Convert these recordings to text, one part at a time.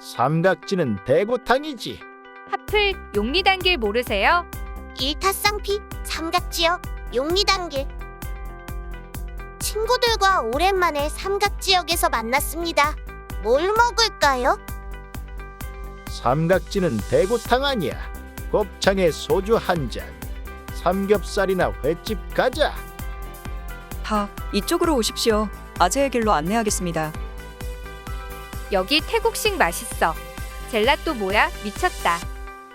삼각지는 대구탕이지. 하플 용리단길 모르세요? 일타쌍피 삼각지역 용리단길. 친구들과 오랜만에 삼각지역에서 만났습니다. 뭘 먹을까요? 삼각지는 대구탕 아니야. 곱창에 소주 한 잔. 삼겹살이나 횟집 가자. 다 이쪽으로 오십시오. 아재의 길로 안내하겠습니다. 여기 태국식 맛있어. 젤라또 뭐야? 미쳤다.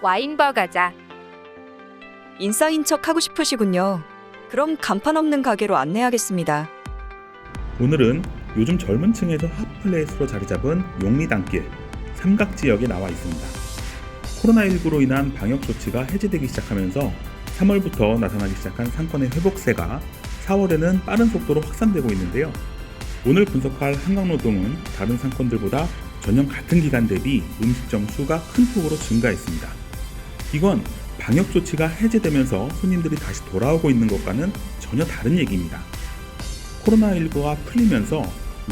와인바 가자. 인싸인 척 하고 싶으시군요. 그럼 간판 없는 가게로 안내하겠습니다. 오늘은 요즘 젊은 층에서 핫플레이스로 자리 잡은 용리단길 삼각지역에 나와 있습니다. 코로나19로 인한 방역 조치가 해제되기 시작하면서 3월부터 나타나기 시작한 상권의 회복세가 4월에는 빠른 속도로 확산되고 있는데요. 오늘 분석할 한강노동은 다른 상권들보다 전년 같은 기간 대비 음식점 수가 큰 폭으로 증가했습니다. 이건 방역 조치가 해제되면서 손님들이 다시 돌아오고 있는 것과는 전혀 다른 얘기입니다. 코로나19가 풀리면서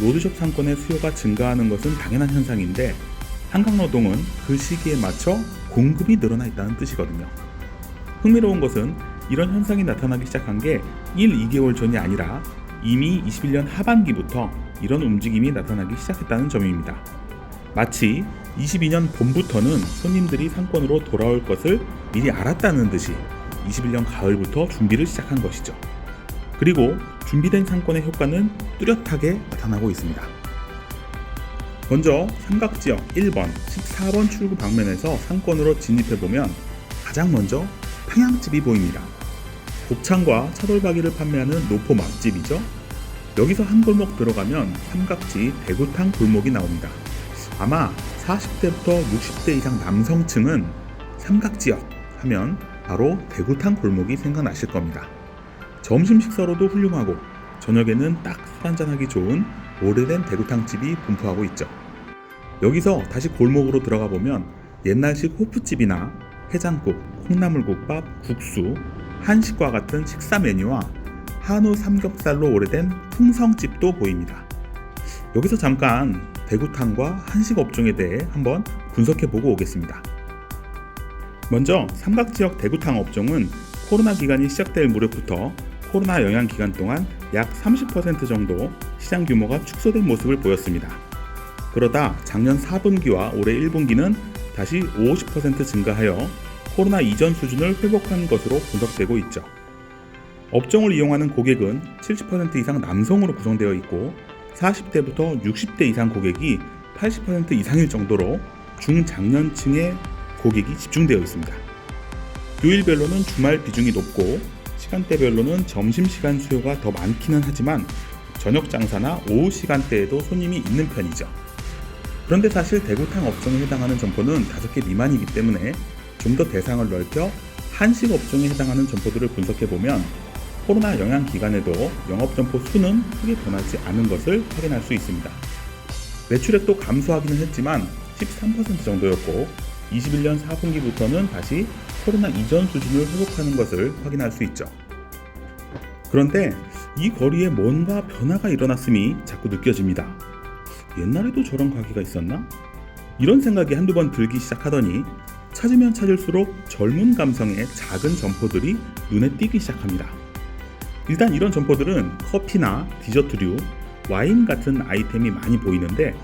로드숍 상권의 수요가 증가하는 것은 당연한 현상인데 한강노동은 그 시기에 맞춰 공급이 늘어나 있다는 뜻이거든요. 흥미로운 것은 이런 현상이 나타나기 시작한 게 1, 2개월 전이 아니라 이미 21년 하반기부터 이런 움직임이 나타나기 시작했다는 점입니다. 마치 22년 봄부터는 손님들이 상권으로 돌아올 것을 미리 알았다는 듯이 21년 가을부터 준비를 시작한 것이죠. 그리고 준비된 상권의 효과는 뚜렷하게 나타나고 있습니다. 먼저 삼각지역 1번, 14번 출구 방면에서 상권으로 진입해보면 가장 먼저 평양집이 보입니다. 곱창과 차돌박이를 판매하는 노포 맛집이죠. 여기서 한 골목 들어가면 삼각지 대구탕 골목이 나옵니다. 아마 40대부터 60대 이상 남성층은 삼각지역 하면 바로 대구탕 골목이 생각나실 겁니다. 점심 식사로도 훌륭하고 저녁에는 딱 술 한잔하기 좋은 오래된 대구탕집이 분포하고 있죠. 여기서 다시 골목으로 들어가 보면 옛날식 호프집이나 해장국, 콩나물국밥, 국수, 한식과 같은 식사 메뉴와 한우 삼겹살로 오래된 풍성집도 보입니다. 여기서 잠깐 대구탕과 한식 업종에 대해 한번 분석해보고 오겠습니다. 먼저 삼각지역 대구탕 업종은 코로나 기간이 시작될 무렵부터 코로나 영향 기간 동안 약 30% 정도 시장 규모가 축소된 모습을 보였습니다. 그러다 작년 4분기와 올해 1분기는 다시 50% 증가하여 코로나 이전 수준을 회복한 것으로 분석되고 있죠. 업종을 이용하는 고객은 70% 이상 남성으로 구성되어 있고 40대부터 60대 이상 고객이 80% 이상일 정도로 중장년층의 고객이 집중되어 있습니다. 요일별로는 주말 비중이 높고 시간대별로는 점심시간 수요가 더 많기는 하지만 저녁 장사나 오후 시간대에도 손님이 있는 편이죠. 그런데 사실 대구탕 업종에 해당하는 점포는 5개 미만이기 때문에 좀 더 대상을 넓혀 한식 업종에 해당하는 점포들을 분석해보면 코로나 영향 기간에도 영업점포 수는 크게 변하지 않은 것을 확인할 수 있습니다. 매출액도 감소하기는 했지만 13% 정도였고 21년 4분기부터는 다시 코로나 이전 수준을 회복하는 것을 확인할 수 있죠. 그런데 이 거리에 뭔가 변화가 일어났음이 자꾸 느껴집니다. 옛날에도 저런 가게가 있었나? 이런 생각이 한두 번 들기 시작하더니 찾으면 찾을수록 젊은 감성의 작은 점포들이 눈에 띄기 시작합니다. 일단 이런 점포들은 커피나 디저트류, 와인 같은 아이템이 많이 보이는데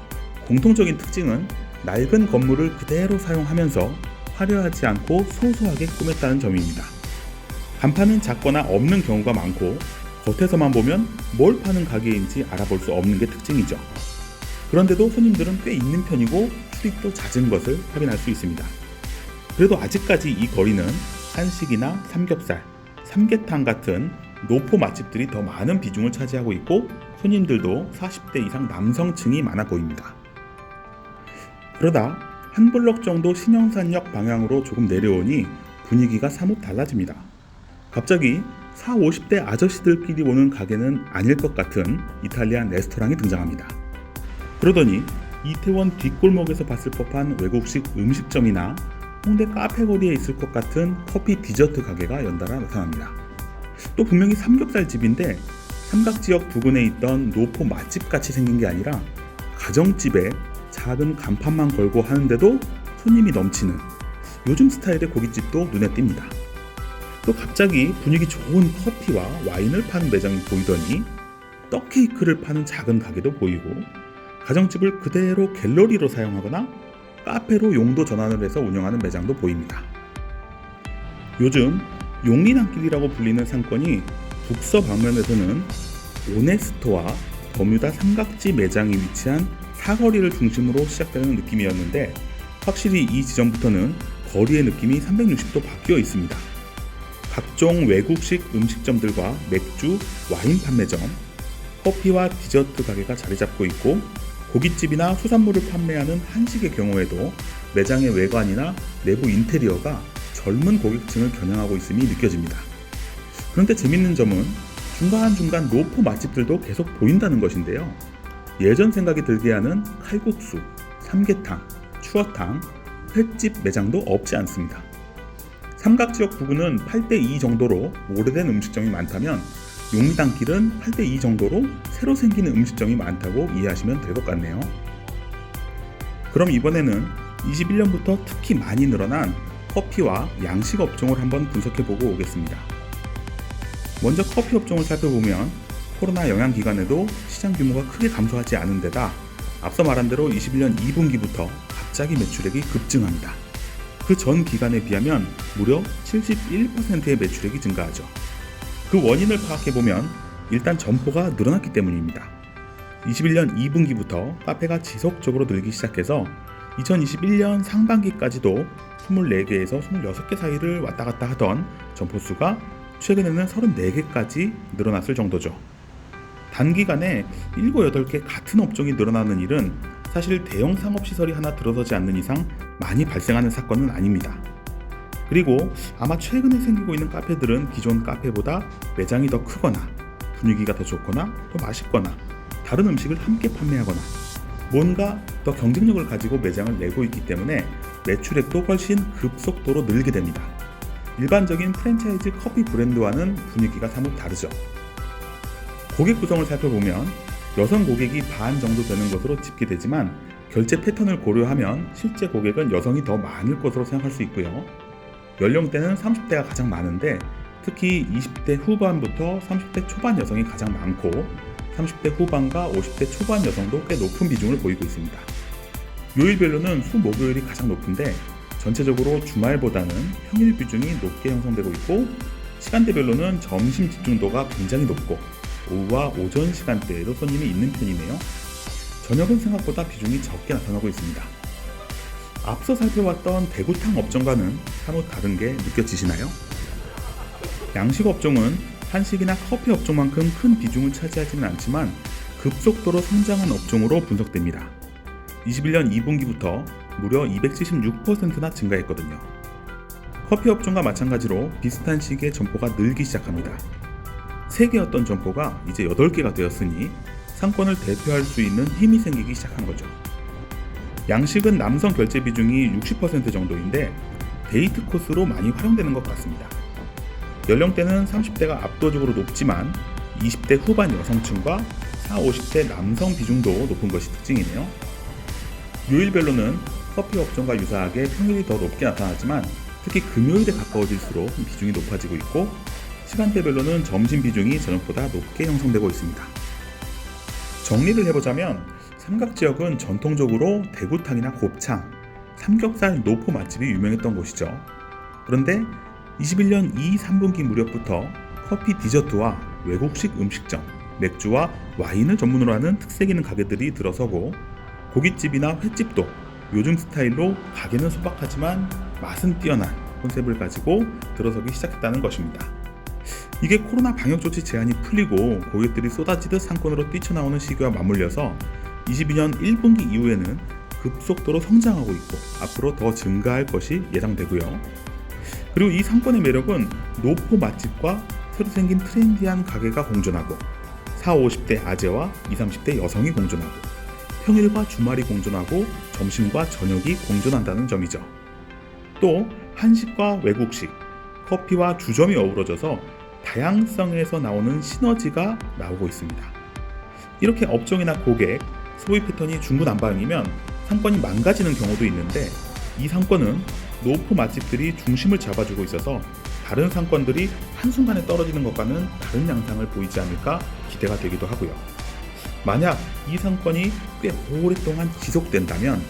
공통적인 특징은 낡은 건물을 그대로 사용하면서 화려하지 않고 소소하게 꾸몄다는 점입니다. 간판은 작거나 없는 경우가 많고 겉에서만 보면 뭘 파는 가게인지 알아볼 수 없는 게 특징이죠. 그런데도 손님들은 꽤 있는 편이고 출입도 잦은 것을 확인할 수 있습니다. 그래도 아직까지 이 거리는 한식이나 삼겹살, 삼계탕 같은 노포 맛집들이 더 많은 비중을 차지하고 있고 손님들도 40대 이상 남성층이 많아 보입니다. 그러다 한 블럭 정도 신영산역 방향으로 조금 내려오니 분위기가 사뭇 달라집니다. 갑자기 40, 50대 아저씨들끼리 오는 가게는 아닐 것 같은 이탈리안 레스토랑이 등장합니다. 그러더니 이태원 뒷골목에서 봤을 법한 외국식 음식점이나 홍대 카페 거리에 있을 것 같은 커피 디저트 가게가 연달아 나타납니다. 또 분명히 삼겹살 집인데 삼각지역 부근에 있던 노포 맛집같이 생긴 게 아니라 가정집에 작은 간판만 걸고 하는데도 손님이 넘치는 요즘 스타일의 고깃집도 눈에 띕니다. 또 갑자기 분위기 좋은 커피와 와인을 파는 매장이 보이더니 떡케이크를 파는 작은 가게도 보이고, 가정집을 그대로 갤러리로 사용하거나 카페로 용도 전환을 해서 운영하는 매장도 보입니다. 요즘 용리단길이라고 불리는 상권이 북서방면에서는 오네스토와 버뮤다 삼각지 매장이 위치한 사거리를 중심으로 시작되는 느낌이었는데, 확실히 이 지점부터는 거리의 느낌이 360도 바뀌어 있습니다. 각종 외국식 음식점들과 맥주, 와인 판매점, 커피와 디저트 가게가 자리 잡고 있고, 고깃집이나 수산물을 판매하는 한식의 경우에도 매장의 외관이나 내부 인테리어가 젊은 고객층을 겨냥하고 있음이 느껴집니다. 그런데 재밌는 점은 중간중간 노포 맛집들도 계속 보인다는 것인데요. 예전 생각이 들게 하는 칼국수, 삼계탕, 추어탕, 횟집 매장도 없지 않습니다. 삼각지역 부근은 8:2 정도로 오래된 음식점이 많다면, 용리단길은 8:2 정도로 새로 생기는 음식점이 많다고 이해하시면 될 것 같네요. 그럼 이번에는 21년부터 특히 많이 늘어난 커피와 양식 업종을 한번 분석해보고 오겠습니다. 먼저 커피 업종을 살펴보면 코로나 영향 기간에도 시장 규모가 크게 감소하지 않은 데다 앞서 말한 대로 21년 2분기부터 갑자기 매출액이 급증합니다. 그 전 기간에 비하면 무려 71%의 매출액이 증가하죠. 그 원인을 파악해보면 일단 점포가 늘어났기 때문입니다. 21년 2분기부터 카페가 지속적으로 늘기 시작해서 2021년 상반기까지도 24개에서 26개 사이를 왔다 갔다 하던 점포 수가 최근에는 34개까지 늘어났을 정도죠. 단기간에 7, 8개 같은 업종이 늘어나는 일은 사실 대형 상업시설이 하나 들어서지 않는 이상 많이 발생하는 사건은 아닙니다. 그리고 아마 최근에 생기고 있는 카페들은 기존 카페보다 매장이 더 크거나 분위기가 더 좋거나 더 맛있거나 다른 음식을 함께 판매하거나 뭔가 더 경쟁력을 가지고 매장을 내고 있기 때문에 매출액도 훨씬 급속도로 늘게 됩니다. 일반적인 프랜차이즈 커피 브랜드와는 분위기가 사뭇 다르죠. 고객 구성을 살펴보면 여성 고객이 반 정도 되는 것으로 집계되지만, 결제 패턴을 고려하면 실제 고객은 여성이 더 많을 것으로 생각할 수 있고요. 연령대는 30대가 가장 많은데, 특히 20대 후반부터 30대 초반 여성이 가장 많고 30대 후반과 50대 초반 여성도 꽤 높은 비중을 보이고 있습니다. 요일별로는 수, 목요일이 가장 높은데 전체적으로 주말보다는 평일 비중이 높게 형성되고 있고, 시간대별로는 점심 집중도가 굉장히 높고 오후와 오전 시간대에도 손님이 있는 편이네요. 저녁은 생각보다 비중이 적게 나타나고 있습니다. 앞서 살펴봤던 대구탕 업종과는 사뭇 다른 게 느껴지시나요? 양식 업종은 한식이나 커피 업종만큼 큰 비중을 차지하지는 않지만 급속도로 성장한 업종으로 분석됩니다. 21년 2분기부터 무려 276%나 증가했거든요. 커피 업종과 마찬가지로 비슷한 시기에 점포가 늘기 시작합니다. 3개였던 점포가 이제 8개가 되었으니 상권을 대표할 수 있는 힘이 생기기 시작한 거죠. 양식은 남성 결제 비중이 60% 정도인데 데이트 코스로 많이 활용되는 것 같습니다. 연령대는 30대가 압도적으로 높지만 20대 후반 여성층과 40, 50대 남성 비중도 높은 것이 특징이네요. 요일별로는 커피 업종과 유사하게 평일이 더 높게 나타나지만 특히 금요일에 가까워질수록 비중이 높아지고 있고, 시간대별로는 점심 비중이 저녁보다 높게 형성되고 있습니다. 정리를 해보자면 삼각지역은 전통적으로 대구탕이나 곱창, 삼겹살 노포 맛집이 유명했던 곳이죠. 그런데 21년 2, 3분기 무렵부터 커피 디저트와 외국식 음식점, 맥주와 와인을 전문으로 하는 특색 있는 가게들이 들어서고, 고깃집이나 횟집도 요즘 스타일로 가게는 소박하지만 맛은 뛰어난 컨셉을 가지고 들어서기 시작했다는 것입니다. 이게 코로나 방역 조치 제한이 풀리고 고객들이 쏟아지듯 상권으로 뛰쳐나오는 시기와 맞물려서 22년 1분기 이후에는 급속도로 성장하고 있고 앞으로 더 증가할 것이 예상되고요. 그리고 이 상권의 매력은 노포 맛집과 새로 생긴 트렌디한 가게가 공존하고 40, 50대 아재와 20, 30대 여성이 공존하고 평일과 주말이 공존하고 점심과 저녁이 공존한다는 점이죠. 또 한식과 외국식, 커피와 주점이 어우러져서 다양성에서 나오는 시너지가 나오고 있습니다. 이렇게 업종이나 고객, 소비 패턴이 중구난방이면 상권이 망가지는 경우도 있는데 이 상권은 노포 맛집들이 중심을 잡아주고 있어서 다른 상권들이 한순간에 떨어지는 것과는 다른 양상을 보이지 않을까 기대가 되기도 하고요. 만약 이 상권이 꽤 오랫동안 지속된다면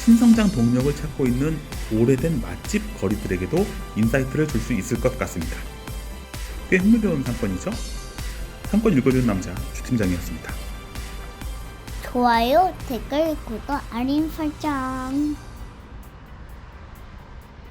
신성장 동력을 찾고 있는 오래된 맛집 거리들에게도 인사이트를 줄 수 있을 것 같습니다. 꽤 흥미로운 상권이죠? 상권 읽어주는 남자 주팀장이었습니다. 좋아요, 댓글, 구독, 알림 설정.